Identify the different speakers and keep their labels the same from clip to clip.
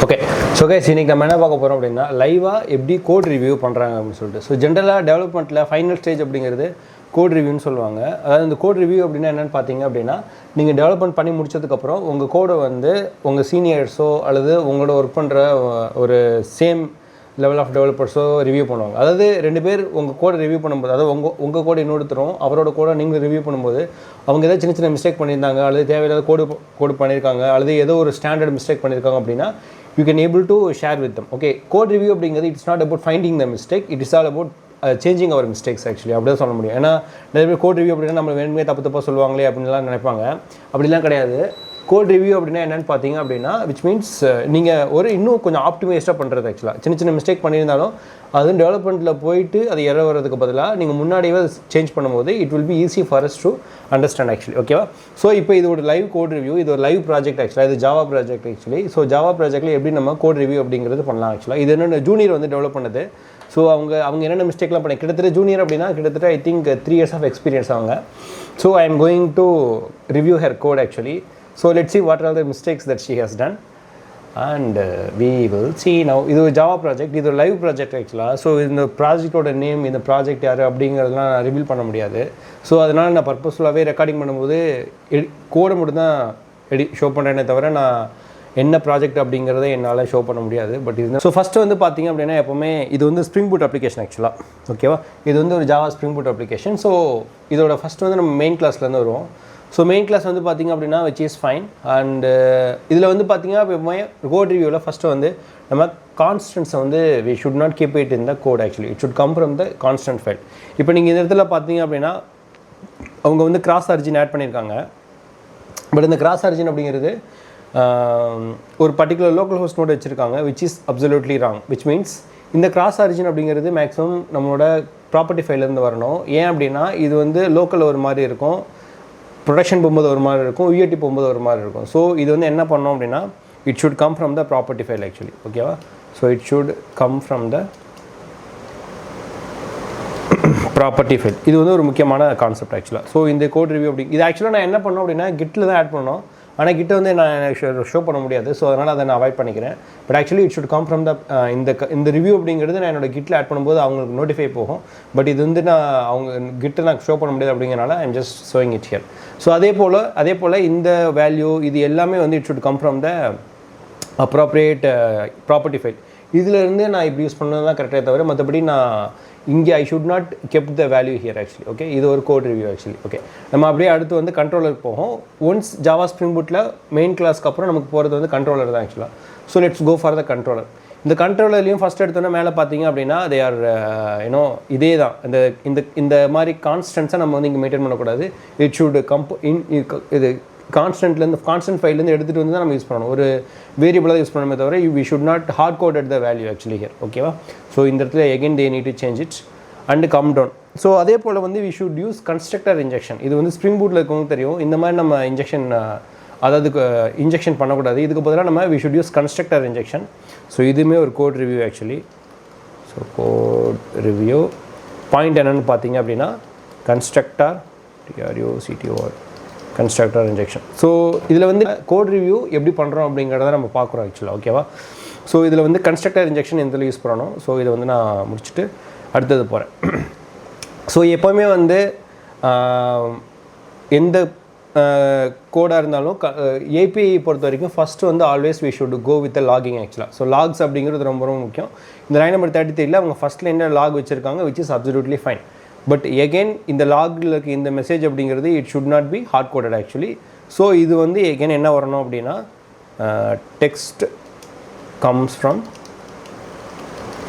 Speaker 1: Okay so guys இன்னைக்கு நம்ம என்ன பார்க்க போகிறோம் அப்படின்னா லைவாக எப்படி கோட் ரிவ்யூ பண்ணுறாங்க அப்படின்னு சொல்லிட்டு. ஸோ ஜென்ரலாக டெவலப்மெண்ட்டில் ஃபைனல் ஸ்டேஜ் அப்படிங்கிறது கோட் ரிவ்யூன்னு சொல்லுவாங்க. அதாவது இந்த கோட் ரிவ்யூ அப்படின்னா என்னென்னு பார்த்தீங்க அப்படின்னா, நீங்கள் டெவலப்மெண்ட் பண்ணி முடிச்சதுக்கப்புறம் உங்கள் கோடை வந்து உங்கள் சீனியர்ஸோ அல்லது உங்களோட ஒர்க் பண்ணுற ஒரு சேம் லெவல் ஆஃப் டெவலப்பர்ஸோ ரிவ்யூ பண்ணுவாங்க. அதாவது ரெண்டு பேர் உங்கள் கோடை ரிவ்யூ பண்ணும்போது, அதாவது உங்கள் கோடை இன்னொருத்தரும் அவரோட கோடை நீங்கள் ரிவ்யூ பண்ணும்போது அவங்க ஏதாவது சின்ன சின்ன மிஸ்டேக் பண்ணியிருந்தாங்க அல்லது தேவையில்லாத கோடு பண்ணியிருக்காங்க அல்லது ஏதோ ஒரு ஸ்டாண்டர்ட் மிஸ்டேக் பண்ணியிருக்காங்க அப்படின்னா you can able to share with them. Okay, code review அப்படிங்கிறது it's not about finding the mistake, it is all about changing our mistakes actually. அப்படி தான் சொல்ல முடியும். ஏன்னா நிறைய பேர் கோட் ரிவ்யூ அப்படின்னா நம்ம வேணுமே தப்பாக சொல்லுவாங்களே அப்படின்லாம் நினைப்பாங்க. அப்படிலாம் கிடையாது. கோட் ரிவ்யூ அப்படின்னா என்னென்னு பார்த்தீங்க அப்படின்னா விச் மீன்ஸ் நீங்கள் இன்னும் கொஞ்சம் ஆப்டிமைஸ்டாக பண்ணுறது. ஆக்சுவலாக சின்ன சின்ன மிஸ்டேக் பண்ணியிருந்தாலும் அதுவும் டெவலப்மெண்ட்டில் போயிட்டு அது எரர் வரதுக்கு பதிலாக நீங்கள் முன்னாடியே சேஞ்ச் பண்ணும்போது it will be easy for us to understand actually. ஓகேவா? ஸோ இப்போ இது ஒரு லைவ் கோட் ரிவ்யூ, இது ஒரு லைவ் ப்ராஜெக்ட் ஆக்சுவலாக. இது Java project actually. So Java ப்ராஜெக்ட்டில் எப்படி நம்ம கோட் ரிவ்யூ அப்படிங்கிறது பண்ணலாம் ஆக்சுவலாக. இது என்னென்ன ஜூனியர் வந்து டெவலப் பண்ணது. ஸோ அவங்க என்னென்ன மிஸ்டேக்லாம் பண்ணி கிட்டத்தட்ட ஜூனியர் அப்படின்னா கிட்டத்தட்ட I think 3 years of experience அவங்க. So I am going to review her code actually. So let's see what are the mistakes that she has done and we will see now. இது ஒரு Java project, இது ஒரு live project ஆக்சுவலாக. So இந்த ப்ராஜெக்டோட name, இந்த project யார் அப்படிங்கிறதுலாம் நான் ரிவீல் பண்ண முடியாது. ஸோ அதனால் நான் பர்பஸ்ஃபுல்லாகவே ரெக்கார்டிங் பண்ணும்போது கோடை மட்டும் தான் ஷோ பண்ணுறேனே தவிர நான் என்ன ப்ராஜெக்ட் அப்படிங்கிறத என்னால் ஷோ பண்ண முடியாது. பட் இது ஸோ ஃபஸ்ட்டு வந்து பார்த்தீங்க அப்படின்னா எப்போவுமே இது வந்து ஸ்ப்ரிங் பூட் அப்ளிகேஷன் ஆக்சுவலாக. ஓகேவா? இது வந்து ஒரு Java spring boot application. So இதோட ஃபஸ்ட்டு வந்து நம்ம மெயின் கிளாஸ்லேருந்து வருவோம். ஸோ மெயின் கிளாஸ் வந்து பார்த்திங்க அப்படின்னா விச் இஸ் ஃபைன். அண்டு இதில் வந்து பார்த்திங்கன்னா இப்போ கோட் ரிவ்யூவில் ஃபஸ்ட்டு வந்து நம்ம கான்ஸ்டன்ட்ஸை வந்து we should not keep it in the code actually, it should come from the constant file. இப்போ நீங்கள் இந்த இடத்துல பார்த்தீங்க அப்படின்னா அவங்க வந்து கிராஸ் ஆரிஜின் ஆட் பண்ணியிருக்காங்க. பட் இந்த கிராஸ் ஆரிஜின் அப்படிங்கிறது ஒரு பர்டிகுலர் லோக்கல் ஹோஸ்ட் நோட் வச்சுருக்காங்க which is absolutely wrong. Which means இந்த கிராஸ் ஆரிஜின் அப்படிங்கிறது மேக்ஸிமம் நம்மளோட ப்ராப்பர்ட்டி ஃபைல்லேருந்து வரணும். ஏன் அப்படின்னா இது வந்து லோக்கல் ஒரு மாதிரி இருக்கும், ப்ரொடக்ஷன் போகும்போது ஒரு மாதிரி இருக்கும், யூஏடி போகும்போது ஒரு மாதிரி இருக்கும். ஸோ இது வந்து என்ன பண்ணோம் அப்படின்னா it should come from the property file actually. ஓகேவா? So it should come from the property file. இது வந்து ஒரு முக்கியமான கான்செப்ட் ஆக்சுவலாக. ஸோ இந்த கோட் ரிவ்யூ அப்படி இது ஆக்சுவலாக நான் என்ன பண்ணோம் அப்படின்னா கிட்டில் தான் ஆட் பண்ணோம். ஆனால் கிட்ட வந்து நான் ஷோ பண்ண முடியாது. ஸோ அதனால் அதை நான் அவாய்ட் பண்ணிக்கிறேன். But actually it should come from த இந்த ரிவ்யூ அப்படிங்கிறது நான் என்னோட கிட்டில் ஆட் பண்ணும்போது அவங்களுக்கு நோட்டிஃபை போகும். பட் இது வந்து அவங்க கிட்ட நான் ஷோ பண்ண முடியாது அப்படிங்கிறனால I am just showing it here. So அதே போல் இந்த வேல்யூ இது எல்லாமே வந்து it should come from the appropriate property file. இதிலேருந்து நான் இப்படி யூஸ் பண்ணது தான் கரெக்டாக தவிர மற்றபடி நான் இங்கே I should not kept the value here actually. Okay, இது ஒரு கோட் ரிவ்யூ ஆக்சுவலி. ஓகே, நம்ம அப்படியே அடுத்து வந்து கண்ட்ரோலருக்கு போகும். ஒன்ஸ் ஜாவா ஸ்ப்ரிங் பூட்டில் மெயின் கிளாஸ்க்கு அப்புறம் நமக்கு போகிறது வந்து கண்ட்ரோலர் தான் ஆக்சுவலாக. So let's go for the controller. இந்த கண்ட்ரோலர்லையும் ஃபஸ்ட் எடுத்தோன்னா மேலே பார்த்தீங்க அப்படின்னா தே ஆர் இதே தான். இந்த மாதிரி கான்ஸ்டன்ஸை நம்ம வந்து இங்கே மெயின்டைன் பண்ணக்கூடாது. இட் ஷுட் இது கான்ஸ்டன்ட் ஃபைல்லேருந்து எடுத்துகிட்டு வந்து தான் நம்ம யூஸ் பண்ணணும். ஒரு வேரியபிளாக யூஸ் பண்ணணுமே தவிர we should not hard coded the value actually here. ஓகேவா? ஸோ இந்த இடத்துல again they need to change it and come down. So அதே போல் வந்து we should use constructor injection. இது வந்து ஸ்ப்ரிங் பூட்டில் இருக்கவங்க தெரியும். இந்த மாதிரி நம்ம இன்ஜெக்ஷன் பண்ணக்கூடாது. இதுக்கு பதிலாக நம்ம we should use constructor injection. So இதுவுமே ஒரு code review actually. So code review point என்னென்னு பார்த்தீங்க அப்படின்னா கன்ஸ்ட்ரக்டர் கன்ஸ்ட்ரக்டர் இன்ஜெக்ஷன். ஸோ இதில் வந்து கோட் ரிவ்யூ எப்படி பண்ணுறோம் அப்படிங்கிறத நம்ம பார்க்குறோம் ஆக்சுவலாக. ஓகேவா? ஸோ இதில் வந்து கன்ஸ்ட்ரக்டர் இன்ஜெக்ஷன் எந்த யூஸ் பண்ணணும். ஸோ இதை வந்து நான் முடிச்சுட்டு அடுத்தது போகிறேன். ஸோ எப்போவுமே வந்து எந்த கோடாக இருந்தாலும் ஏபிஐ பொறுத்த வரைக்கும் ஃபஸ்ட்டு வந்து always we should go with logging ஆக்சுவலாக. ஸோ லாக்ஸ் அப்படிங்கிறது ரொம்ப ரொம்ப முக்கியம். இந்த லைன் நம்பர் 33 அவங்க ஃபஸ்ட்டில் என்ன லாக் வச்சுருக்காங்க which is absolutely fine. But again இந்த லாகில் இருக்க இந்த மெசேஜ் அப்படிங்கிறது it should not be hard coded actually. So இது வந்து எகெயின் என்ன வரணும் அப்படின்னா text comes from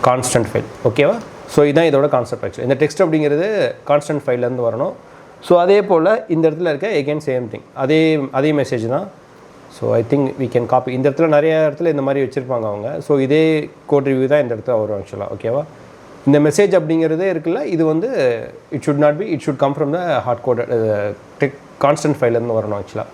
Speaker 1: constant file. ஓகேவா? ஸோ இதுதான் இதோட கான்செப்ட் ஆக்சுவலி. இந்த டெக்ஸ்ட் அப்படிங்கிறது கான்ஸ்டன்ட் ஃபைல்லேருந்து வரணும். ஸோ அதே போல் இந்த இடத்துல இருக்க எகெயின் சேம் திங் அதே மெசேஜ் தான். So I think we can copy. இந்த இடத்துல நிறைய இடத்துல இந்த மாதிரி வச்சுருப்பாங்க அவங்க. ஸோ இதே கோட் ரிவ்யூ தான் இந்த இடத்துல வரும் ஆக்சுவலாக. ஓகேவா? இந்த மெசேஜ் அப்படிங்கிறதே இருக்குல்ல, இது வந்து it should come from the hard coded constant ஃபைல்லேருந்து வரணும் ஆக்சுவலாக.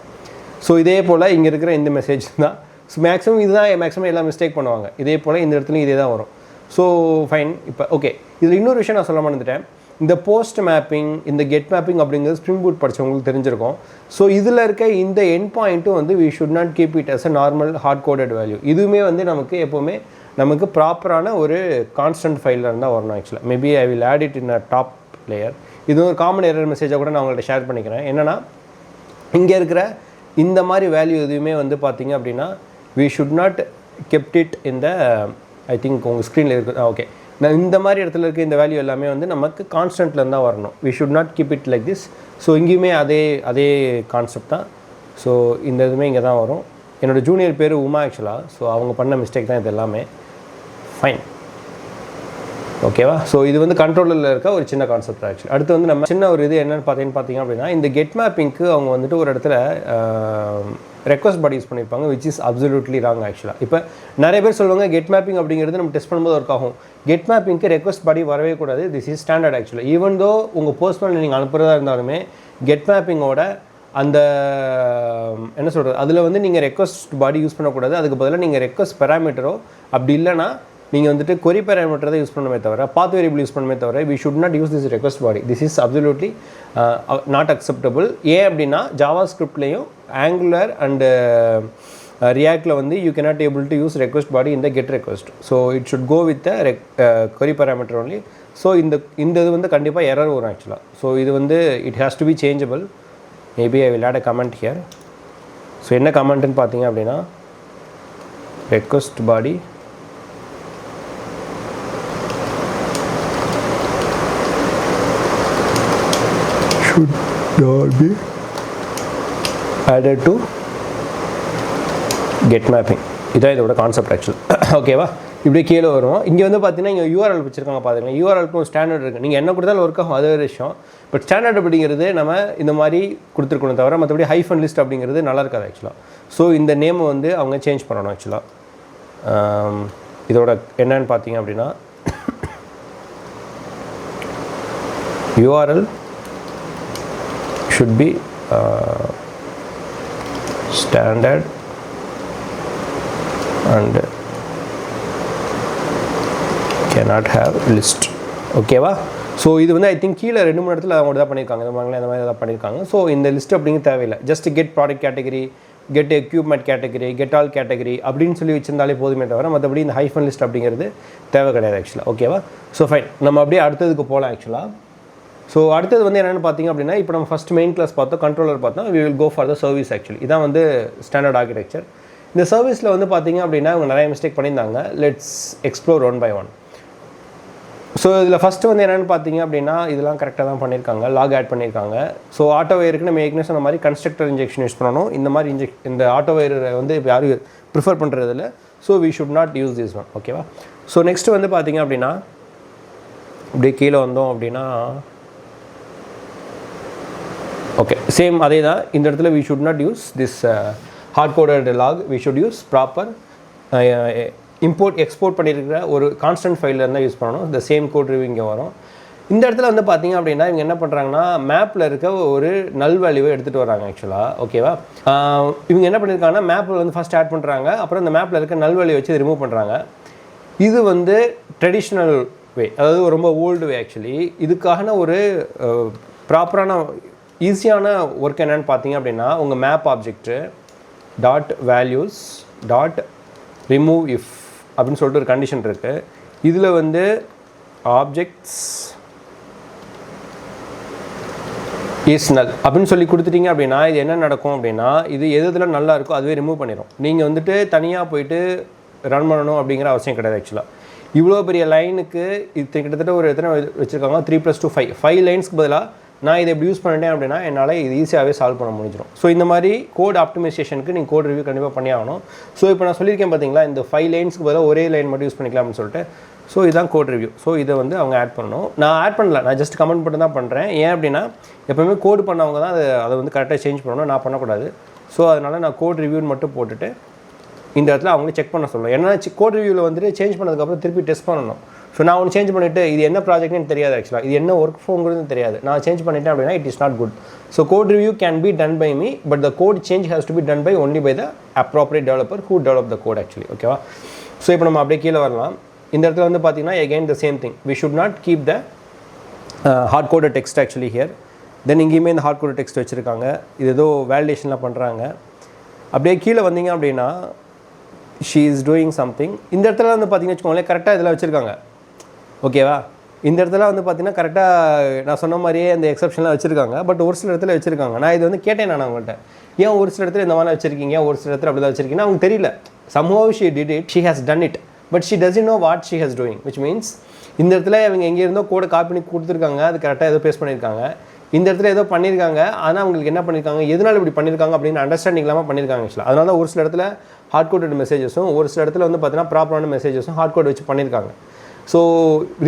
Speaker 1: ஸோ இதே போல் இங்கே இருக்கிற இந்த மெசேஜ் தான். ஸோ மேக்ஸிமம் எல்லாம் மிஸ்டேக் பண்ணுவாங்க. இதே போல் இந்த இடத்துலையும் இதே தான் வரும். So fine. இப்போ ஓகே, இதில் இன்னொரு விஷயம் நான் சொல்ல மறந்துட்டேன். இந்த போஸ்ட் மேப்பிங், இந்த கெட் மேப்பிங் அப்படிங்கிறது ஸ்ப்ரிங் பூட் படித்தவங்களுக்கு தெரிஞ்சிருக்கும். ஸோ இதில் இருக்க இந்த எண்ட் பாயிண்ட்டும் வந்து we should not keep it as a normal hard coded value. இதுவுமே வந்து நமக்கு எப்போவுமே நமக்கு ப்ராப்பரான ஒரு கான்ஸ்டன்ட் ஃபைலில் இருந்தால் வரணும். ஆக்சுவலாக maybe I will add it in a top layer. இது ஒரு காமன் எரர் மெசேஜாக கூட நான் உங்கள்கிட்ட ஷேர் பண்ணிக்கிறேன். என்னென்னா இங்கே இருக்கிற இந்த மாதிரி வேல்யூ எதுவுமே வந்து பார்த்திங்க அப்படின்னா we should not kept it இந்த ஐ திங்க் உங்கள் ஸ்க்ரீனில் இருக்குது. ஓகே, நான் இந்த மாதிரி இடத்துல இருக்க இந்த வேல்யூ எல்லாமே வந்து நமக்கு கான்ஸ்டன்ட்டில் இருந்தால் வரணும். We should not keep it like this. So இங்கேயுமே அதே கான்செப்ட் தான். ஸோ இந்த இதுவுமே இங்கே தான் வரும். என்னோடய ஜூனியர் பேர் உமா ஆக்சுவலாக. ஸோ அவங்க பண்ண மிஸ்டேக் தான் இது எல்லாமே. ஃபைன், ஓகேவா? ஸோ இது வந்து கண்ட்ரோலில் இருக்க ஒரு சின்ன கான்செப்ட் ஆக்சுவலி. அடுத்து வந்து நம்ம சின்ன ஒரு இது என்னென்னு பார்த்தீங்க அப்படின்னா இந்த கெட் மேப்பிங்க்கு அவங்க வந்துட்டு ஒரு இடத்துல ரெக்வஸ்ட் பாடி யூஸ் பண்ணியிருப்பாங்க, விச் இஸ் அப்சல்யூட்லி ராங் ஆக்சுவலாக. இப்போ நிறைய பேர் சொல்லுவாங்க கெட் மேப்பிங் அப்படிங்கிறது நம்ம டெஸ்ட் பண்ணும்போது ஒர்க் ஆகும். கெட் மேப்பிங்க்கு ரெக்வஸ்ட் பாடி வரவே கூடாது. திஸ் இஸ் ஸ்டாண்டர்ட் ஆக்சுவலாக. ஈவன் தோ உங்கள் பர்சனல் நீங்கள் அனுப்புகிறதா இருந்தாலுமே கெட் மேப்பிங்கோட அந்த என்ன சொல்கிறது, அதில் வந்து நீங்கள் ரெக்வஸ்ட் பாடி யூஸ் பண்ணக்கூடாது. அதுக்கு பதிலாக நீங்கள் ரெக்வஸ்ட் பேராமீட்டரோ அப்படி இல்லைனா நீங்கள் வந்துட்டு கொரி பேராமீட்டர் தான் யூஸ் பண்ணவே தவிர பாத் வேரியபிள் யூஸ் பண்ணவே தவிர we should not use this request body. This is absolutely not acceptable. ஏன் அப்படின்னா ஜாவா ஸ்கிரிப்ட்லேயும் ஆங்குலர் அண்டு ரியாக்டில் வந்து you cannot able to use request body இந்த get request. So it should go with query parameter only. So இந்த இது வந்து கண்டிப்பாக எரர் வரும் ஆக்சுவலாக. ஸோ இது வந்து it has to be changeable. Maybe I will add a comment here. So என்ன கமெண்ட்டுன்னு பார்த்தீங்க அப்படின்னா request body should not be added to get mapping. இதான் இதோட கான்செப்ட் ஆக்சுவல். ஓகேவா? இப்படியே கீழே வரும். இங்கே வந்து பார்த்தீங்கன்னா இங்கே யூஆர்எல் வச்சுருக்காங்க பார்த்துக்கலாம். யூஆர்எல்க்கு ஒரு ஸ்டாண்டர்ட் இருக்குது. நீங்கள் என்ன கொடுத்தாலும் ஒர்க் ஆகும், அது ஒரு விஷயம். பட் ஸ்டாண்டர்ட் அப்படிங்கிறது நம்ம இந்த மாதிரி கொடுத்துருக்கணும் தவிர மற்றபடி ஹைஃபன் லிஸ்ட் அப்படிங்கிறது நல்லா இருக்காது ஆக்சுவலாக. ஸோ இந்த நேமை வந்து அவங்க சேஞ்ச் பண்ணணும் ஆக்சுவலாக. இதோட என்னன்னு பார்த்தீங்க அப்படின்னா URL should be standard and cannot have list. ஓகேவா? ஸோ இது வந்து ஐ திங்க் கீழே 2-3 இடத்துல அவங்க தான் பண்ணியிருக்காங்க. இந்த மாதிரி தான் பண்ணியிருக்காங்க. ஸோ இந்த லிஸ்ட் அப்படிங்கிறது தேவையில்லை. Just get product category, get equipment category, get all category அப்படின்னு சொல்லி வச்சிருந்தாலே போதுமே தவிர மற்றபடி இந்த ஹைஃபன் லிஸ்ட் அப்படிங்கிறது தேவை கிடையாது ஆக்சுவலாக. ஓகேவா? ஸோ ஃபைன், நம்ம அப்படியே அடுத்ததுக்கு போகலாம் ஆக்சுவலாக. ஸோ அடுத்தது வந்து என்னென்னு பார்த்தீங்க அப்படின்னா இப்போ நம்ம ஃபஸ்ட் மெயின் கிளாஸ் பார்த்தோம், கண்ட்ரோலர் பார்த்தோம். We will go for the service actually. இதான் வந்து ஸ்டாண்டர்ட் ஆர்கிடெக்சர். இந்த சர்வீஸில் வந்து பார்த்தீங்க அப்படின்னா அவங்க நிறைய மிஸ்டேக் பண்ணியிருந்தாங்க. Let's explore one by one. So இதில் ஃபஸ்ட்டு வந்து என்னென்னு பார்த்தீங்க அப்படின்னா இதெல்லாம் கரெக்டாக தான் பண்ணியிருக்காங்க. லாக் ஆட் பண்ணியிருக்காங்க. ஸோ ஆட்டோ வயருக்கு நம்ம ஏற்கனவே சொன்ன மாதிரி கன்ஸ்ட்ரக்டர் இன்ஜெக்ஷன் யூஸ் பண்ணணும். இந்த மாதிரி இந்த ஆட்டோ வயரை வந்து யாரும் ப்ரிஃபர் பண்ணுறதில்ல. So we should not use this one. ஓகேவா? ஸோ நெக்ஸ்ட்டு வந்து பார்த்தீங்க அப்படின்னா இப்படியே கீழே வந்தோம் அப்படின்னா ஓகே சேம் அதே தான். இந்த இடத்துல we should not use this hard coded log. We should use proper import export பண்ணியிருக்கிற ஒரு கான்ஸ்டன்ட் ஃபைலில் இருந்தால் யூஸ் பண்ணணும். இந்த சேம் கோட் ரிவ்யூ இங்கே வரும். இந்த இடத்துல வந்து பார்த்தீங்க அப்படின்னா இவங்க என்ன பண்ணுறாங்கன்னா மேப்பில் இருக்க ஒரு நல் வேல்யூவை எடுத்துகிட்டு வராங்க ஆக்சுவலாக. ஓகேவா? இவங்க என்ன பண்ணியிருக்காங்கன்னா மேப்பில் வந்து ஃபஸ்ட் ஆட் பண்ணுறாங்க, அப்புறம் இந்த மேப்பில் இருக்க நல் வேல்யூ வச்சு ரிமூவ் பண்ணுறாங்க. இது வந்து ட்ரெடிஷ்னல் வே, அதாவது ரொம்ப ஓல்டு வே ஆக்சுவலி. இதுக்கான ஒரு ப்ராப்பரான ஈஸியான ஒர்க் என்னென்னு பார்த்தீங்க அப்படின்னா உங்கள் map object dot values dot remove if அப்படின்னு சொல்லிட்டு ஒரு கண்டிஷன் இருக்குது. இதில் வந்து ஆப்ஜெக்ட்ஸ் இஸ் நல் அப்படின்னு சொல்லி கொடுத்துட்டீங்க அப்படின்னா இது என்ன நடக்கும் அப்படின்னா இது எதில் நல்லா இருக்கோ அதுவே ரிமூவ் பண்ணிடும். நீங்கள் வந்துட்டு தனியாக போயிட்டு ரன் பண்ணணும் அப்படிங்கிற அவசியம் கிடையாது ஆக்சுவலாக. இவ்வளோ பெரிய லைனுக்கு இது கிட்டத்தட்ட ஒரு எத்தனை வச்சுருக்காங்க, 3 + 2 5 லைன்ஸ்க்கு பதிலாக நான் இதை எப்படி யூஸ் பண்ணிட்டேன் அப்படின்னா என்னால் இது ஈஸியாகவே சால்வ் பண்ண முடிஞ்சிடும். ஸோ இந்த மாதிரி கோட் ஆப்டிமைசேஷனுக்கு நீங்கள் கோட் ரிவ்யூ கண்டிப்பாக பண்ணி ஆகணும். ஸோ இப்போ நான் சொல்லியிருக்கேன் பார்த்தீங்களா, இந்த 5 லைன்ஸ்க்கு பதிலாக ஒரே லைன் மட்டும் யூஸ் பண்ணிக்கலாம் அப்படின்னு சொல்லிட்டு. ஸோ இதுதான் கோட் ரிவ்யூ. ஸோ இதை வந்து அவங்க ஆட் பண்ணணும். நான் ஆட் பண்ணல, நான் ஜஸ்ட் கமெண்ட் பண்ணி தான் பண்ணுறேன். ஏன் அப்படின்னா எப்போவுமே கோட் பண்ணவங்க தான் அதை வந்து கரெக்டாக சேஞ்ச் பண்ணணும், நான் பண்ணக்கூடாது. ஸோ அதனால் நான் கோட் ரிவ்யூன்னு மட்டும் போட்டுட்டு இந்த இடத்துல அவங்களே செக் பண்ண சொல்லணும். ஏன்னா கோட் ரிவ்யூவில் வந்துட்டு சேஞ்ச் பண்ணதுக்கப்புறம் திருப்பி டெஸ்ட் பண்ணணும். ஸோ நான் ஒன்று சேஞ்ச் பண்ணிவிட்டு இது என்ன ப்ராஜெக்ட்னு தெரியாது ஆக்சுவலாக, இது என்ன ஒர்க் ஃப்ளோங்கிறது தெரியாது, நான் சேஞ்ச் பண்ணிட்டேன் அப்படின்னா it is not good. So code review can be done by me, but the code change has to be done by only by the appropriate developer who develop the code actually. ஓகேவா? So இப்போ நம்ம அப்படியே கீழே வரலாம். இந்த இடத்துல வந்து பார்த்தீங்கன்னா again the same thing, we should not keep the hard coded text actually here. தென் இங்கேயுமே இந்த ஹார்ட் கோடட் டெக்ஸ்ட் வச்சுருக்காங்க. இது ஏதோ வேலிடேஷன்லாம் பண்ணுறாங்க. அப்படியே கீழே வந்தீங்க அப்படின்னா ஷீ இஸ் டூயிங் சம்திங். இந்த இடத்துல வந்து பார்த்தீங்கன்னு வச்சுக்கோங்களேன், கரெக்டாக இதில் வச்சுருக்காங்க. ஓகேவா? இந்த இடத்துல வந்து பார்த்தீங்கன்னா கரெக்டாக நான் சொன்ன மாதிரியே அந்த எக்ஸப்ஷன்லாம் வச்சுருக்காங்க. பட் ஒரு சில இடத்துல வச்சுருக்காங்க. நான் இது வந்து கேட்டேன் நான் அவங்கள்ட்ட, ஏன் ஒரு சில இடத்துல இந்த மாதிரி வச்சுருக்கீங்க, ஒரு சில இடத்துல அப்படி தான் வச்சுருக்கீங்கன்னா அவங்க தெரியல. somehow she did it, she has done it, but she doesn't know what she has doing, which means இந்த இடத்துல அவங்க எங்கே இருந்தோ கோடை காப்பி பண்ணி கொடுத்துருக்காங்க, அது கரெக்டாக ஏதோ பேஸ்ட் பண்ணியிருக்காங்க. இந்த இடத்துல ஏதோ பண்ணியிருக்காங்க, ஆனால் அவங்களுக்கு என்ன பண்ணியிருக்காங்க, எதனால் இப்படி பண்ணியிருக்காங்க அப்படின்னு அண்டர்ஸ்டாண்டிங் இல்லாமல் பண்ணியிருக்காங்க ஆக்சுவலாக. அதனால தான் ஒரு சில இடத்துல ஹார்ட் கோடட் மெசேஜஸும் ஒரு சில இடத்துல வந்து பார்த்தீங்கன்னா ப்ராப்பரான மெசேஜஸும் ஹார்ட் கோட் வச்சு பண்ணியிருக்காங்க. ஸோ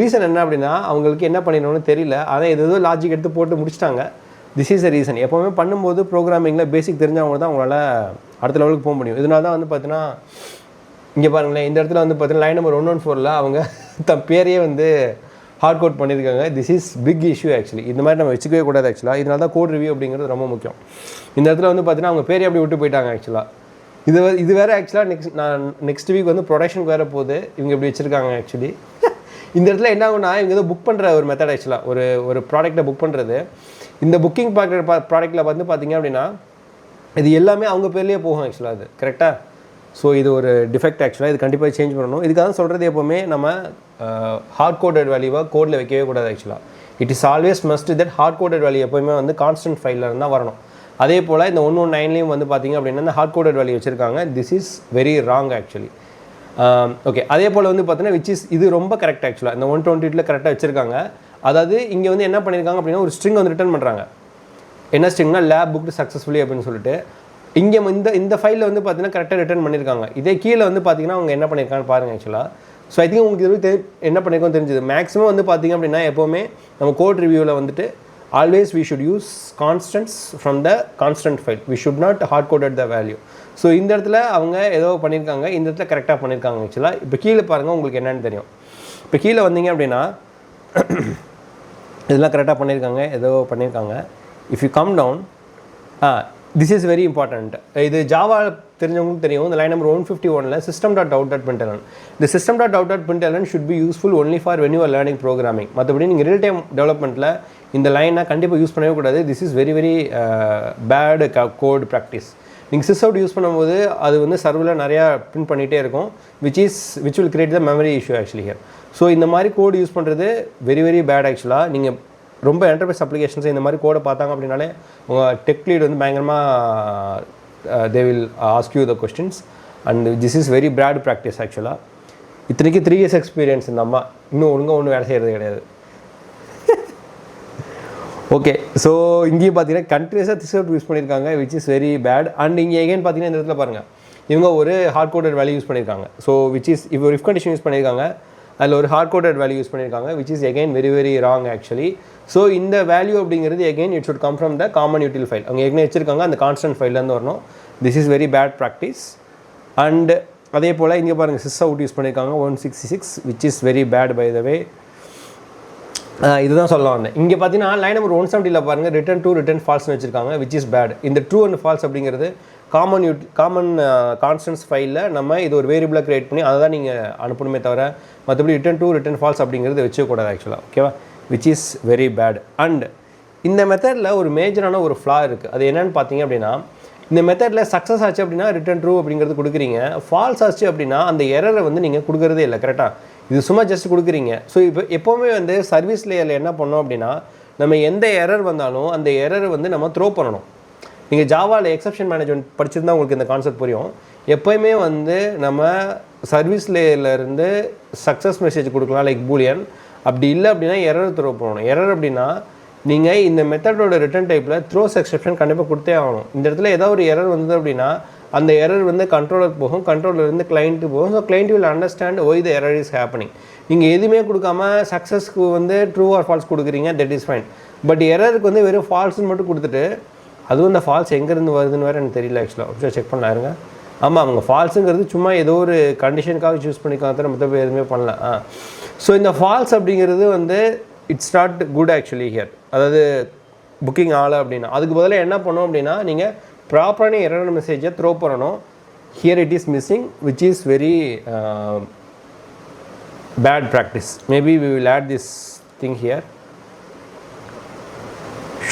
Speaker 1: ரீசன் என்ன அப்படின்னா அவங்களுக்கு என்ன பண்ணிடணும்னு தெரியல, ஆனால் ஏதோ லாஜிக் எடுத்து போட்டு முடிச்சிட்டாங்க. This is a reason. எப்போவுமே பண்ணும்போது ப்ரோக்ராமிங்கில் பேசிக் தெரிஞ்சவங்க தான் அவங்களால அடுத்த லெவலுக்கு போக முடியும். இதனால தான் வந்து பார்த்தீங்கன்னா இங்கே பாருங்களேன், இந்த இடத்துல வந்து பார்த்தீங்கன்னா லைன் நம்பர் 114 அவங்க தன் பேரையே வந்து ஹார்ட் கோட் பண்ணியிருக்காங்க. This is big issue actually. இந்த மாதிரி நம்ம வச்சுக்கவே கூடாது ஆக்சுவலாக. இதனால தான் கோட் ரிவ்யூ அப்படிங்கிறது ரொம்ப முக்கியம். இந்த இடத்துல வந்து பார்த்தீங்கன்னா அவங்க பேரே அப்படி விட்டு போயிட்டாங்க ஆக்சுவலாக. இது வேறு ஆக்சுவலாக நெக்ஸ்ட் வீக் வந்து ப்ரொடக்ஷனுக்கு வேறு போகுது, இவங்க இப்படி வச்சுருக்காங்க ஆக்சுவலி. இந்த இடத்துல என்ன ஆகுனா இவங்க ஏதோ புக் பண்ணுற ஒரு மெத்தட் ஆக்சுவலாக, ஒரு ப்ராடக்ட்டை புக் பண்ணுறது. இந்த புக்கிங் பார்க்குற ப்ராடக்ட்டில் வந்து பார்த்தீங்க அப்படின்னா இது எல்லாமே அவங்க பேர்லேயே போகும் ஆக்சுவலாக. அது கரெக்டாக. ஸோ இது ஒரு டிஃபெக்ட் ஆக்சுவலாக. இது கண்டிப்பாக சேஞ்ச் பண்ணணும். இதுக்காக சொல்கிறது எப்போவுமே நம்ம ஹார்ட் கோடட் வேல்யூவாக கோடில் வைக்கவே கூடாது ஆக்சுவலாக. It is always must that hard coded value எப்போயுமே வந்து கான்ஸ்டன்ட் ஃபைலில் இருந்தால் வரணும். அதே போல் இந்த 119லேயும் வந்து பார்த்திங்க அப்படின்னா இந்த ஹார்ட் கோடட் வேல்யூ வச்சுருக்காங்க. This is very wrong actually. Okay, அதே போல் வந்து பார்த்தீங்கன்னா விச் இஸ் இது ரொம்ப கரெக்ட் ஆக்சுவலாக. இந்த 128ல் கரெக்டாக வச்சுருக்காங்க. அதாவது இங்கே வந்து என்ன பண்ணியிருக்காங்க அப்படின்னா ஒரு ஸ்ட்ரிங் வந்து ரிட்டர்ன் பண்ணுறாங்க. என்ன ஸ்ட்ரிங்னா லேப் புக்டு சக்ஸஸ்ஃபுல்லி அப்படின்னு சொல்லிட்டு. இங்கே இந்த ஃபைலில் வந்து பார்த்தீங்கன்னா கரெக்டாக ரிட்டர்ன் பண்ணியிருக்காங்க. இதே கீழே வந்து பார்த்தீங்கன்னா அவங்க என்ன பண்ணியிருக்காங்கன்னு பாருங்கள் ஆக்சுவலாக. ஸோ ஐ திங்க் உங்களுக்கு இது என்ன பண்ணியிருக்கோம் தெரிஞ்சுது. மேக்ஸிமம் வந்து பார்த்திங்க அப்படின்னா எப்போவுமே நம்ம கோட் ரிவ்யூவில் வந்துட்டு always we should use constants from the constant file. We should not hard coded the value. So இந்த இடத்துல அவங்க ஏதோ பண்ணியிருக்காங்க, இந்த இடத்துல கரெக்டாக பண்ணியிருக்காங்க ஆக்சுவலாக. இப்போ கீழே பாருங்கள் உங்களுக்கு என்னென்னு தெரியும். இப்போ கீழே வந்தீங்க அப்படின்னா இதெல்லாம் கரெக்டாக பண்ணியிருக்காங்க, ஏதோ பண்ணியிருக்காங்க. If you come down, this is very important. இது ஜாவா தெரிஞ்சவங்களுக்கு தெரியும். இந்த லைன் நம்பர் 151ல் system.out.println. இந்த system.out.println should be useful only for when you are learning programming. மற்றபடி நீங்கள் ரியல் டைம் டெவலப்மெண்ட்டில் இந்த லைனை கண்டிப்பாக யூஸ் பண்ணவே கூடாது. This is very very bad code practice. நீங்கள் சிஸ்அவுட் யூஸ் பண்ணும்போது அது வந்து சர்வரில் நிறையா பிரிண்ட் பண்ணிகிட்டே இருக்கும், which will create the memory issue actually here. So இந்த மாதிரி கோடு யூஸ் பண்ணுறது வெரி வெரி பேட் ஆக்சுவலாக. நீங்கள் ரொம்ப என்டர்பிரைஸ் அப்ளிகேஷன்ஸ் இந்த மாதிரி கோடை பார்த்தாங்க அப்படின்னாலே உங்கள் டெக் லீட் வந்து பயங்கரமாக they will ask you the questions and this is very bad practice ஆக்சுவலாக. இத்தனைக்கு 3 years எக்ஸ்பீரியன்ஸ் இந்த அம்மா இன்னும் ஒழுங்காக ஒன்றும் வேலை செய்கிறது கிடையாது. ஓகே, ஸோ இங்கேயும் பார்த்தீங்கன்னா கண்டினியூஸாக திஸ்அவுட் யூஸ் பண்ணியிருக்காங்க, which is very bad. And இங்கே எகைன் பார்த்தீங்கன்னா இந்த இடத்துல பாருங்கள், இவங்க ஒரு ஹார்ட் கோடட் வேல்யூ யூஸ் பண்ணியிருக்காங்க. ஸோ விச் இஸ் இப்போ ஒரு இஃப் கண்டிஷன் யூஸ் பண்ணியிருக்காங்க, அதில் ஒரு ஹார்ட் கோடட் வேல்யூ யூஸ் பண்ணியிருக்காங்க, which is again very very wrong actually. So இந்த வேல்யூ அப்படிங்கிறது again it should come from the common util file. அவங்க எங்கே வச்சிருக்காங்க அந்த கான்ஸ்டன்ட் ஃபைல்லேருந்து வரணும். This is very bad practice. And அதே போல் இங்கே பாருங்கள் சிஸ்அவுட் யூஸ் பண்ணியிருக்காங்க 166, which is very bad by the way. இதுதான் சொல்ல வந்தேன். இங்கே பார்த்தீங்கன்னா லைன் நம்பர் 170ல் பாருங்கள் ரிட்டன் டு ரிட்டன் ஃபால்ஸ்னு வச்சுருக்காங்க, விச் இஸ் பேட். இந்த ட்ரூ அண்ட் ஃபால்ஸ் அப்படிங்கிறது காமன் கான்ஸ்டன்ஸ் ஃபைலில் நம்ம இது ஒரு வேரியபிளாக க்ரியேட் பண்ணி அதை தான் நீங்கள் அனுப்பணுமே தவிர மற்றபடி ரிட்டன் டு ரிட்டன் ஃபால்ஸ் அப்படிங்கிறது வச்சுக்கூடாது ஆக்சுவலாக. ஓகேவா, which is very bad. And இந்த மெத்தடில் ஒரு மேஜரான ஒரு ஃப்ளா இருக்குது. அது என்னென்னு பார்த்தீங்க அப்படின்னா, இந்த மெத்தடில் சக்ஸஸ் ஆச்சு அப்படின்னா ரிட்டன் ட்ரூ அப்படிங்கிறது கொடுக்குறீங்க, ஃபால்ஸ் ஆச்சு அப்படின்னா அந்த எரரை வந்து நீங்கள் கொடுக்குறதே இல்லை. கரெக்டாக, இது சும்மா ஜஸ்ட் கொடுக்குறீங்க. ஸோ இப்போ எப்போவுமே வந்து சர்வீஸ் லேயரில் என்ன பண்ணோம் அப்படின்னா, நம்ம எந்த எரர் வந்தாலும் அந்த எரரை வந்து நம்ம த்ரோ பண்ணணும். நீங்கள் ஜாவாவில் எக்ஸப்ஷன் மேனேஜ்மெண்ட் படிச்சிருந்தா உங்களுக்கு இந்த கான்செப்ட் புரியும். எப்போயுமே வந்து நம்ம சர்வீஸ் லேயர்லேருந்து சக்ஸஸ் மெசேஜ் கொடுக்கலாம், லைக் பூலியன். அப்படி இல்லை அப்படின்னா எரர் த்ரோ பண்ணணும். எரர் அப்படின்னா நீங்கள் இந்த மெத்தடோட ரிட்டன் டைப்பில் த்ரோஸ் எக்ஸப்ஷன் கண்டிப்பாக கொடுத்தே ஆகணும். இந்த இடத்துல ஏதாவது ஒரு எரர் வந்தது அப்படின்னா அந்த எரர் வந்து கண்ட்ரோலர் போகும், கண்ட்ரோலர்லேருந்து கிளைண்ட்டு போகும். So client will understand why the error is happening. நீங்கள் எதுவுமே கொடுக்காம சக்ஸஸ்க்கு வந்து ட்ரூ ஆர் ஃபால்ஸ் கொடுக்குறீங்க, தட் இஸ் ஃபைன். பட் எரருக்கு வந்து வெறும் ஃபால்ஸ்ன்னு மட்டும் கொடுத்துட்டு, அதுவும் இந்த ஃபால்ஸ் எங்கேருந்து வருதுன்னு வேறு எனக்கு தெரியல ஆக்சுவலாக. செக் பண்ணலாருங்க. ஆமாம், அவங்க ஃபால்ஸுங்கிறது சும்மா ஏதோ ஒரு கண்டிஷனுக்காக சூஸ் பண்ணிக்காங்க தவிர மற்றபடி எதுவுமே பண்ணல. ஸோ இந்த ஃபால்ஸ் அப்படிங்கிறது வந்து it's not good actually here. அதாவது புக்கிங் ஆகலை அப்படின்னா அதுக்கு பதிலாக என்ன பண்ணோம் அப்படின்னா நீங்கள் ப்ராப்பரான எரர் மெசேஜை த்ரோ பண்ணணும். Here it is missing, which is very bad practice. Maybe we will add this thing here.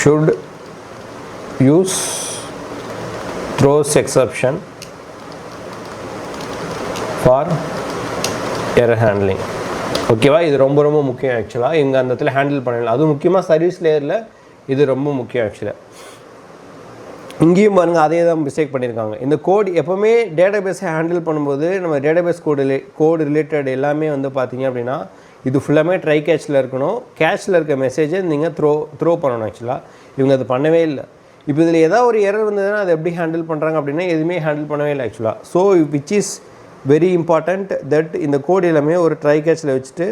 Speaker 1: should use throws exception for error handling. ஓகேவா, இது ரொம்ப ரொம்ப முக்கியம் ஆக்சுவலாக. இங்கே அந்த இடத்துல ஹேண்டில் பண்ணலாம். அதுவும் முக்கியமாக சர்வீஸ் லேயரில் இது ரொம்ப முக்கியம் ஆக்சுவலாக. இங்கேயும் பாருங்கள், அதே தான் மிஸ்டேக் பண்ணியிருக்காங்க. இந்த கோட் எப்போவுமே டேட்டா பேஸை ஹேண்டில் பண்ணும்போது நம்ம டேட்டா பேஸ் கோடு ரிலேட்டட் எல்லாமே வந்து பார்த்தீங்க அப்படின்னா இது ஃபுல்லாமே ட்ரை கேட்சில் இருக்கணும். கேட்சில் இருக்க மெசேஜை நீங்கள் த்ரோ பண்ணணும் ஆக்சுவலாக. இவங்க அது பண்ணவே இல்லை. இப்போ இதில் ஏதாவது ஒரு எரர் வந்ததுன்னா அதை எப்படி ஹேண்டில் பண்ணுறாங்க அப்படின்னா எதுவுமே ஹேண்டில் பண்ணவே இல்லை ஆக்சுவலாக. So which is very important that இந்த கோட் எல்லாமே ஒரு ட்ரை கேட்சில் வச்சுட்டு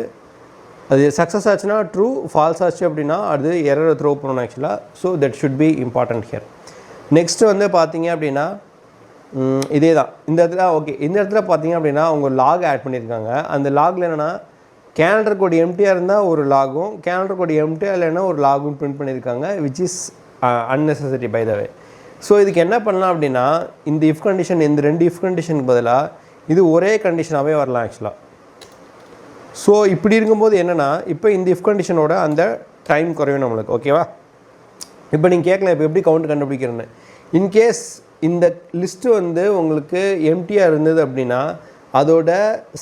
Speaker 1: அது சக்ஸஸ் ஆச்சுன்னா ட்ரூ, ஃபால்ஸ் ஆச்சு அப்படின்னா அது எரரை த்ரோ பண்ணணும் ஆக்சுவலாக. So that should be important here. Next வந்து பார்த்தீங்க அப்படின்னா இதே தான் இந்த இடத்துல. ஓகே, இந்த இடத்துல பார்த்தீங்க அப்படின்னா அவங்க லாக் ஆட் பண்ணியிருக்காங்க. அந்த லாகில் என்னென்னா கேலண்டர் கோட் எம்டிஆர் இருந்தால் ஒரு லாகும், கேலண்டர் கோட் எம்டிஆர் இல்லைன்னா ஒரு லாகும் பிரிண்ட் பண்ணியிருக்காங்க, which is unnecessary by the way. So இதுக்கு என்ன பண்ணலாம் அப்படின்னா இந்த இஃப் கண்டிஷன், இந்த 2 இஃப் கண்டிஷனுக்கு பதிலாக இது ஒரே கண்டிஷனாகவே வரலாம் ஆக்சுவலாக. ஸோ இப்படி இருக்கும்போது என்னென்னா இப்போ இந்த இஃப் கண்டிஷனோட அந்த டைம் குறையும் நம்மளுக்கு. ஓகேவா, இப்போ நீங்கள் கேட்கலாம் இப்போ எப்படி கவுண்ட் கண்டுபிடிக்கிறேன்னு. இன்கேஸ் இந்த லிஸ்ட்டு வந்து உங்களுக்கு எம்டிஆர் இருந்தது அப்படின்னா அதோட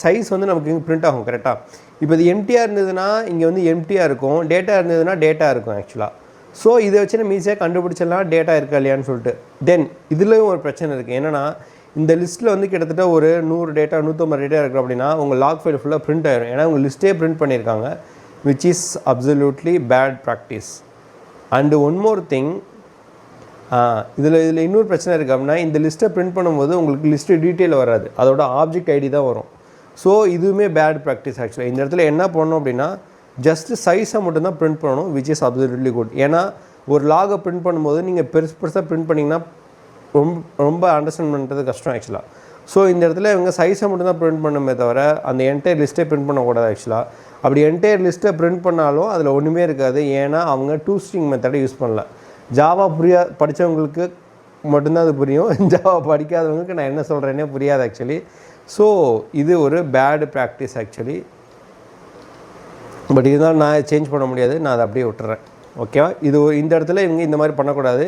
Speaker 1: சைஸ் வந்து நமக்கு இங்கே பிரிண்ட் ஆகும் கரெக்டாக. இப்போ இது எம்டிஆர் இருந்ததுன்னா இங்கே வந்து எம்டிஆர் இருக்கும், டேட்டா இருந்ததுன்னா டேட்டா இருக்கும் ஆக்சுவலாக. ஸோ இதை வச்சு நம்ம ஈஸியாக கண்டுபிடிச்சிடலாம் டேட்டா இருக்கா இல்லையான்னு சொல்லிட்டு. தென் இதுலேயும் ஒரு பிரச்சனை இருக்குது. என்னென்னா இந்த லிஸ்ட்டில் வந்து கிட்டத்தட்ட ஒரு 100 டேட்டா 150 டேட்டா இருக்குது அப்படின்னா உங்கள் லாக் ஃபைல் ஃபுல்லாக பிரிண்ட் ஆயிடும். ஏன்னா உங்கள் லிஸ்ட்டே பிரிண்ட் பண்ணியிருக்காங்க, which is absolutely bad practice. And one more thing, இதில் இன்னொரு பிரச்சனை இருக்குது அப்படின்னா இந்த லிஸ்ட்டை பிரிண்ட் பண்ணும்போது உங்களுக்கு லிஸ்ட்டு டீட்டெயில் வராது, அதோட ஆப்ஜெக்ட் ஐடி தான் வரும். ஸோ இதுவுமே பேட் ப்ராக்டிஸ் ஆக்சுவலாக. இந்த இடத்துல என்ன பண்ணணும் அப்படின்னா ஜஸ்ட்டு சைஸை மட்டும்தான் பிரிண்ட் பண்ணணும், விச் இஸ் அப்சல்யூட்லி குட். ஏன்னா ஒரு லாகை பிரிண்ட் பண்ணும்போது நீங்கள் பெருசாக பிரிண்ட் பண்ணிங்கன்னா ரொம்ப அண்டர்ஸ்டாண்ட் பண்ணுறது கஷ்டம் ஆக்சுவலாக. ஸோ இந்த இடத்துல இவங்க சைஸை மட்டும்தான் பிரிண்ட் பண்ணுமே தவிர அந்த என்டையர் லிஸ்ட்டே பிரிண்ட் பண்ணக்கூடாது ஆக்சுவலாக. அப்படி என்டையர் லிஸ்ட்டை பிரிண்ட் பண்ணாலும் அதில் ஒன்றுமே இருக்காது. ஏன்னா அவங்க 2 ஸ்ட்ரிங் மெத்தடை யூஸ் பண்ணல. ஜாவா படித்தவங்களுக்கு மட்டும்தான் அது புரியும், ஜாவா படிக்காதவங்களுக்கு நான் என்ன சொல்கிறேன்னே புரியாது ஆக்சுவலி. ஸோ இது ஒரு பேடு ப்ராக்டிஸ் ஆக்சுவலி. பட் இதுதான் நான் சேஞ்ச் பண்ண முடியாது, நான் அதை அப்படியே விட்டுறேன். ஓகேவா, இது இந்த இடத்துல இவங்க இந்த மாதிரி பண்ணக்கூடாது.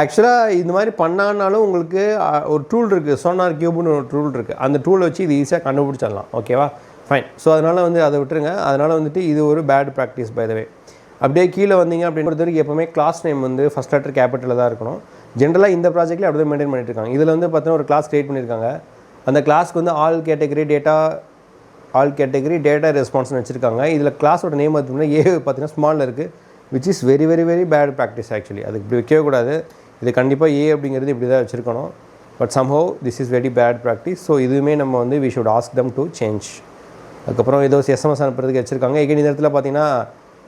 Speaker 1: ஆக்சுவலாக இந்த மாதிரி பண்ணானாலும் உங்களுக்கு ஒரு டூல் இருக்குது, சோனார் கியூப்னு ஒரு டூல் இருக்குது. அந்த டூலை வச்சு இது ஈஸியாக கண்டுபிடிச்சிடலாம். ஓகேவா, ஃபைன். ஸோ அதனால் வந்து அதை விட்டுருங்க. அதனால் வந்துட்டு இது ஒரு பேட் ப்ராக்டிஸ் பை த வே. அப்படியே கீழே வந்தீங்க அப்படின்னு பொறுத்தவரைக்கும் எப்போவுமே கிளாஸ் நேம் வந்து ஃபஸ்ட் லெட்டர் கேபிட்டலில் தான் இருக்கணும். ஜென்ரலாக இந்த ப்ராஜெக்ட்டில் அப்படி தான் மெயின்டைன் பண்ணிட்டு இருக்காங்க. இதில் வந்து பார்த்தீங்கன்னா ஒரு கிளாஸ் க்ரியேட் பண்ணியிருக்காங்க. அந்த கிளாஸ்க்கு வந்து ஆல் கேட்டகரி டேட்டா ரெஸ்பான்ஸ்னு வச்சுருக்காங்க. இதில் கிளாஸோட நேம் பார்த்தீங்கன்னா பார்த்தீங்கன்னா ஸ்மாலில் இருக்குது, which is very very very bad practice actually. அதுக்கு இப்படி வைக்கவே கூடாது. இது கண்டிப்பாக அப்படிங்கிறது இப்படி தான் வச்சுருக்கணும். But somehow this is very bad practice. So இதுவுமே நம்ம வந்து we should ask them to change. அதுக்கப்புறம் ஏதோ எஸ்எம்எஸ் அனுப்புறதுக்கு வச்சுருக்காங்க. எகைன் இந்த இடத்துல பார்த்தீங்கன்னா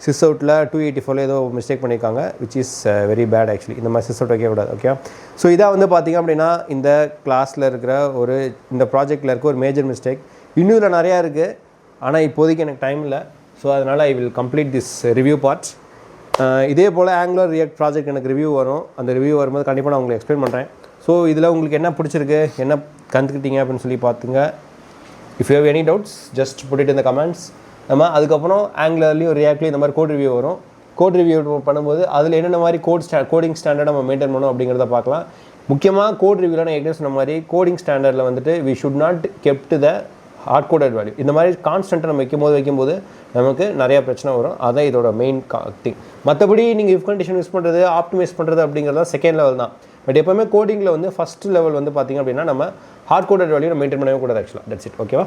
Speaker 1: சிஸ் அவுட்டில் 284 ஏதோ மிஸ்டேக் பண்ணியிருக்காங்க, which is very bad actually. இந்த மாதிரி சிஸ் அவுட் வைக்கக்கூடாது. ஓகே, ஸோ இதாக வந்து பார்த்திங்க அப்படின்னா இந்த கிளாஸில் இருக்கிற இந்த ப்ராஜெக்டில் இருக்க ஒரு மேஜர் மிஸ்டேக். இன்னும் இதில் நிறையா இருக்குது, ஆனால் இப்போதைக்கு எனக்கு டைம் இல்லை. ஸோ அதனால் I will complete this review part. இதே போல் ஆங்குலர் ரியாக்ட் ப்ராஜெக்ட் எனக்கு ரிவ்யூ வரும். அந்த ரிவ்யூ வரும்போது கண்டிப்பாக நான் உங்களுக்கு எக்ஸ்பிளைன் பண்ணுறேன். ஸோ இதில் உங்களுக்கு என்ன பிடிச்சிருக்கு, என்ன கற்றுக்கிட்டீங்க அப்படின்னு சொல்லி பார்த்துங்க. If you have any doubts just put it in the comments. நம்ம அதுக்கப்புறம் ஆங்குலர்லேயும் ரியாக்ட்லேயும் இந்த மாதிரி கோட் ரிவ்யூ வரும். கோட் ரிவ்யூ பண்ணும்போது அதில் என்னென்ன மாதிரி கோடிங் ஸ்டாண்டர்ட் நம்ம மெயின்டைன் பண்ணணும் அப்படிங்கிறத பார்க்கலாம். முக்கியமாக கோட் ரிவ்யூவில் நான் ஏற்கனவே சொன்ன மாதிரி கோடிங் ஸ்டாண்டர்டில் வந்துட்டு we should not kept the hard coded value. இந்த மாதிரி கான்ஸ்டன்ட்டை நம்ம வைக்கும்போது நமக்கு நிறையா பிரச்சனை வரும். அதான் இதோட மெயின் திங். மற்றபடி நீங்கள் இஃப் கண்டிஷன் யூஸ் பண்ணுறது, ஆப்டிமைஸ் பண்ணுறது அப்படிங்கிறத செகண்ட் லெவல் தான். பட் எப்போவுமே கோடிங்கில் வந்து ஃபஸ்ட் லெவல் வந்து பார்த்திங்க அப்படின்னா நம்ம ஹார்ட் கோடட் வேல்யூ மெயின்டைன் பண்ணவே கூடாது ஆக்சுவலாக. That's it. ஓகேவா.